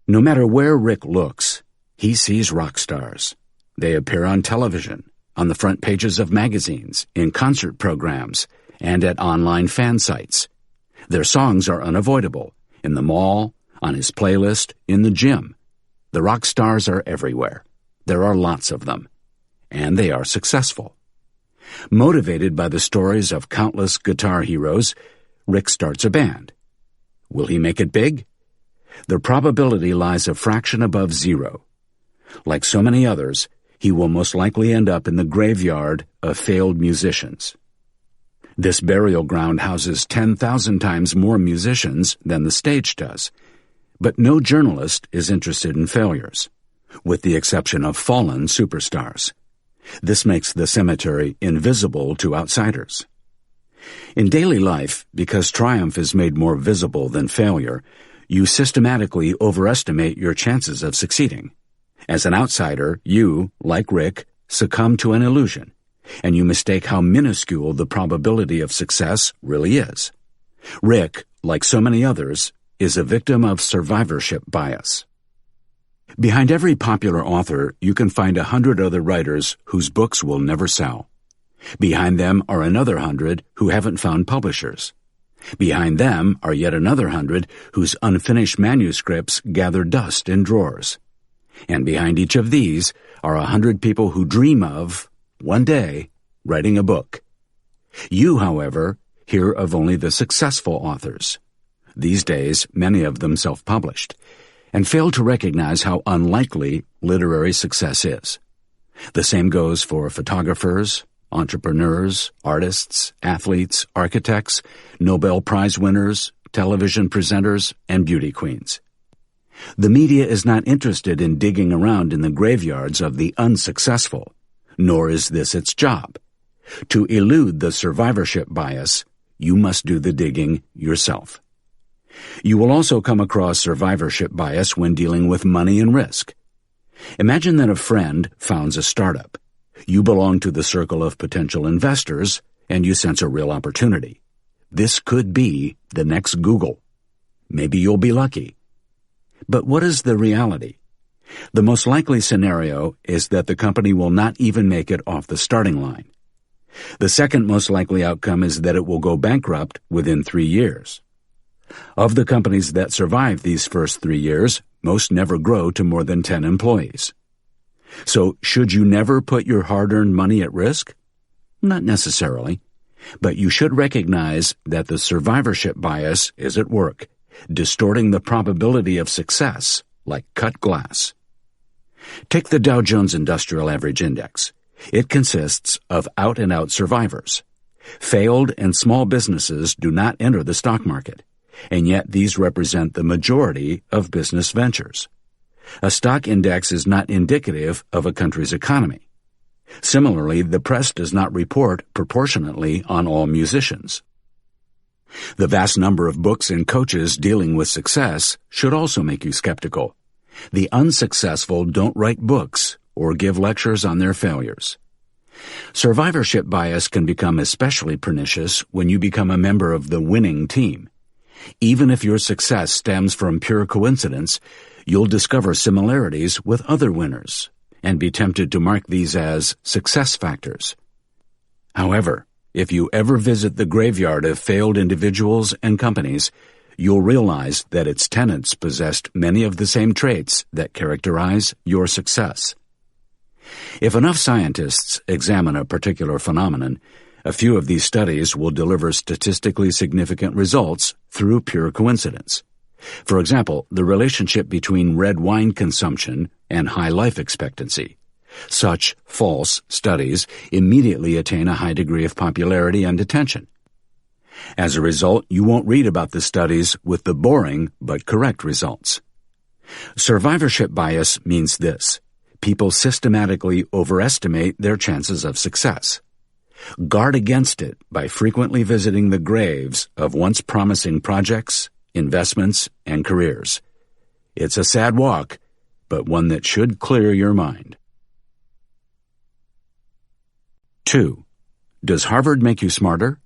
No matter where Rick looks, he sees rock stars. They appear on television, on the front pages of magazines, in concert programs, and at online fan sites. Their songs are unavoidable, in the mall, on his playlist, in the gym. The rock stars are everywhere. There are lots of them. And they are successful. Motivated by the stories of countless guitar heroes, Rick starts a band. Will he make it big? The probability lies a fraction above zero. Like so many others, he will most likely end up in the graveyard of failed musicians. This burial ground houses 10,000 times more musicians than the stage does, but no journalist is interested in failures, with the exception of fallen superstars. This makes the cemetery invisible to outsiders. In daily life, because triumph is made more visible than failure, you systematically overestimate your chances of succeeding. As an outsider, you, like Rick, succumb to an illusion, and you mistake how minuscule the probability of success really is. Rick, like so many others, is a victim of survivorship bias. Behind every popular author, you can find 100 other writers whose books will never sell. Behind them are another 100 who haven't found publishers. Behind them are yet another 100 whose unfinished manuscripts gather dust in drawers. And behind each of these are 100 people who dream of, one day, writing a book. You, however, hear of only the successful authors. These days, many of them self-published, and fail to recognize how unlikely literary success is. The same goes for photographers, entrepreneurs, artists, athletes, architects, Nobel Prize winners, television presenters, and beauty queens. The media is not interested in digging around in the graveyards of the unsuccessful, nor is this its job. To elude the survivorship bias, you must do the digging yourself. You will also come across survivorship bias when dealing with money and risk. Imagine that a friend founds a startup. You belong to the circle of potential investors, and you sense a real opportunity. This could be the next Google. Maybe you'll be lucky. But what is the reality? The most likely scenario is that the company will not even make it off the starting line. The second most likely outcome is that it will go bankrupt within 3 years. Of the companies that survive these first 3 years, most never grow to more than 10 employees. So, should you never put your hard-earned money at risk? Not necessarily, but you should recognize that the survivorship bias is at work, distorting the probability of success like cut glass. Take the Dow Jones Industrial Average Index. It consists of out-and-out survivors. Failed and small businesses do not enter the stock market, and yet these represent the majority of business ventures. A stock index is not indicative of a country's economy. Similarly, the press does not report proportionately on all musicians. The vast number of books and coaches dealing with success should also make you skeptical. The unsuccessful don't write books or give lectures on their failures. Survivorship bias can become especially pernicious when you become a member of the winning team. Even if your success stems from pure coincidence, you'll discover similarities with other winners and be tempted to mark these as success factors. However, if you ever visit the graveyard of failed individuals and companies, you'll realize that its tenants possessed many of the same traits that characterize your success. If enough scientists examine a particular phenomenon, a few of these studies will deliver statistically significant results through pure coincidence. For example, the relationship between red wine consumption and high life expectancy. Such false studies immediately attain a high degree of popularity and attention. As a result, you won't read about the studies with the boring but correct results. Survivorship bias means this: people systematically overestimate their chances of success. Guard against it by frequently visiting the graves of once promising projects, investments, and careers. It's a sad walk, but one that should clear your mind. 2. Does Harvard make you smarter?